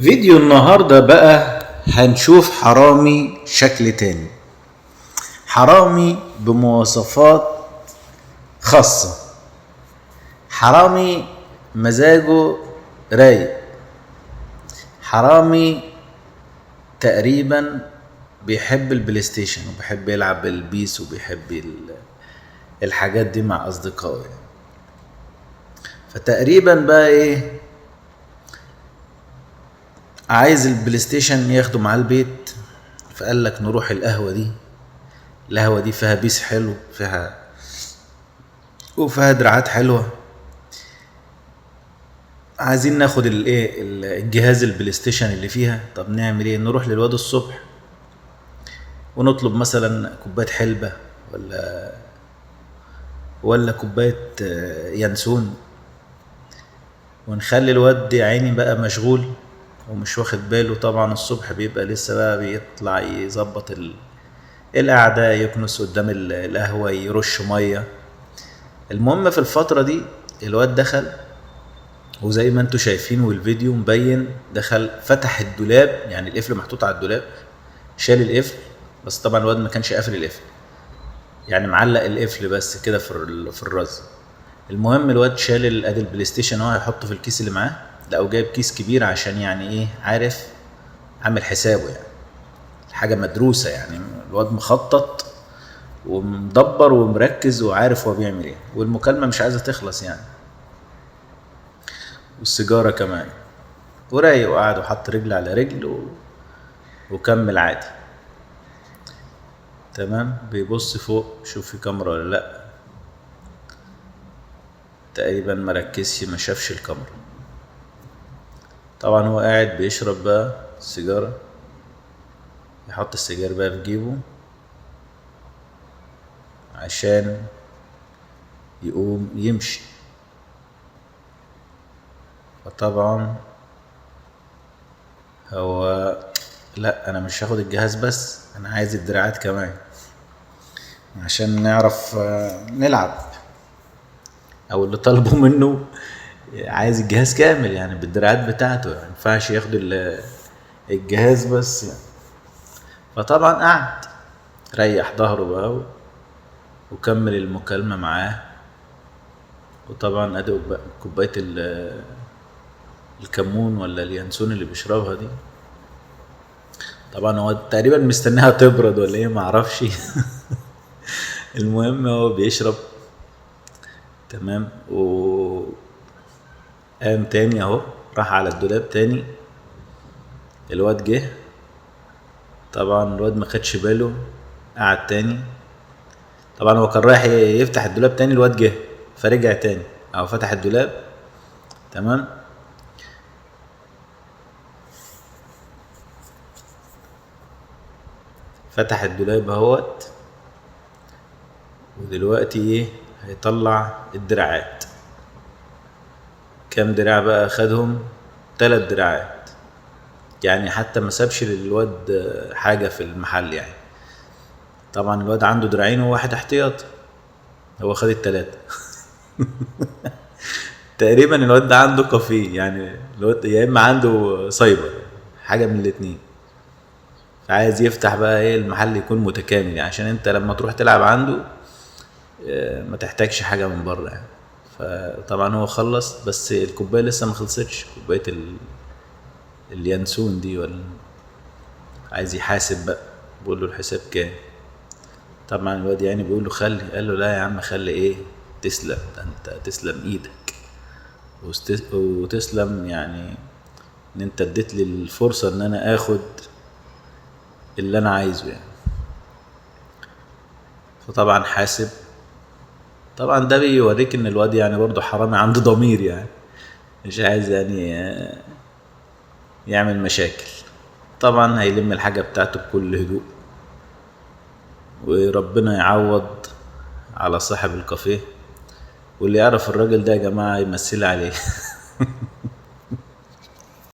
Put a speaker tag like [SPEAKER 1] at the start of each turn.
[SPEAKER 1] فيديو النهاردة بقى هنشوف حرامي شكل تاني، حرامي بمواصفات خاصة، حرامي مزاجه رايق، حرامي تقريبا بيحب البلاي ستيشن وبيحب يلعب البيس وبيحب الحاجات دي مع اصدقائه. فتقريبا بقى ايه، عايز البلاي ستيشن ياخده معاه البيت، فقال لك نروح القهوة دي. القهوة دي فيها بيس حلو، وفيها دراعات حلوة. عايزين ناخد الجهاز البلاي ستيشن اللي فيها. طب نعمل ايه؟ نروح للواد الصبح ونطلب مثلا كوباية حلبة ولا كوباية ينسون، ونخلي الواد يا عيني بقى مشغول ومش واخد باله. طبعا الصبح بيبقى لسه بقى بيطلع يظبط القعدة، يكنس قدام القهوة، يرش مية. المهم في الفترة دي الواد دخل، وزي ما انتوا شايفين والفيديو مبين، دخل فتح الدولاب، يعني القفل محطوط على الدولاب، شال القفل، بس طبعا الواد ما كانش قافل القفل، يعني معلق القفل بس كده في الرز. المهم الواد شال ادي البلاي ستيشن هو هيحطه في الكيس اللي معاه، لا وجايب كيس كبير عشان يعني ايه، عارف، عامل حسابه، يعني حاجه مدروسه، يعني الواد مخطط ومدبر ومركز وعارف هو بيعمل ايه. والمكالمه مش عايزه تخلص يعني، والسيجاره كمان، ورايق وقعد وحط رجل على رجل وكمل عادي. تمام. بيبص فوق شوف في كاميرا ولا لا، تقريبا مركزش، ما شافش الكاميرا. طبعا هو قاعد بيشرب بقى السيجاره، يحط السيجار بقى في جيبه عشان يقوم يمشي. فطبعا هو لا، انا مش هاخد الجهاز بس، انا عايز الدراعات كمان عشان نعرف نلعب. او اللي طلبوا منه عايز الجهاز كامل يعني بالدراعات بتاعته، يعني مينفعش ياخد الجهاز بس يعني. فطبعا قعد ريح ظهره بقى وكمل المكالمة معاه. وطبعا ادي كوباية الكمون ولا اليانسون اللي بيشربها دي، طبعا هو تقريبا مستناها تبرد ولا ايه، معرفش. المهم هو بيشرب. تمام. قام تاني اهو، راح على الدولاب تاني. الواد جه، طبعا الواد ما خدش باله، قعد تاني. طبعا هو كان رايح يفتح الدولاب تاني، الواد جه فرجع تاني او فتح الدولاب. تمام. فتح الدولاب اهوت، ودلوقتي ايه، هيطلع الدراعات. كام دراع بقى خدهم؟ 3 دراعات، يعني حتى ما سابش للواد حاجة في المحل يعني. طبعا الواد عنده دراعين وواحد احتياط، هو خد ال3. تقريبا الواد ده عنده كافيه، يعني الواد يا اما عنده سايبر، حاجة من الاتنين. فعايز يفتح بقى ايه، المحل يكون متكامل، يعني عشان انت لما تروح تلعب عنده ما تحتاجش حاجة من بره يعني. فطبعا هو خلص، بس الكوباية لسه ما خلصتش، كوباية اليانسون دي، ولا عايز يحاسب بقى، بقول له الحساب كام. طبعا الواد يعني بيقول له خلي، قال له لا يا عم خلي ايه، تسلم، ده انت تسلم ايدك وتسلم يعني ان انت اديت لي الفرصة ان انا اخد اللي انا عايزه يعني. فطبعا حاسب. طبعا ده بيوريك ان الواد يعني برضه حرامي عنده ضمير، يعني مش عايز يعني يعمل مشاكل. طبعا هيلم الحاجة بتاعته بكل هدوء، وربنا يعوض على صاحب الكافيه، واللي يعرف الراجل ده يا جماعة يمثل عليه.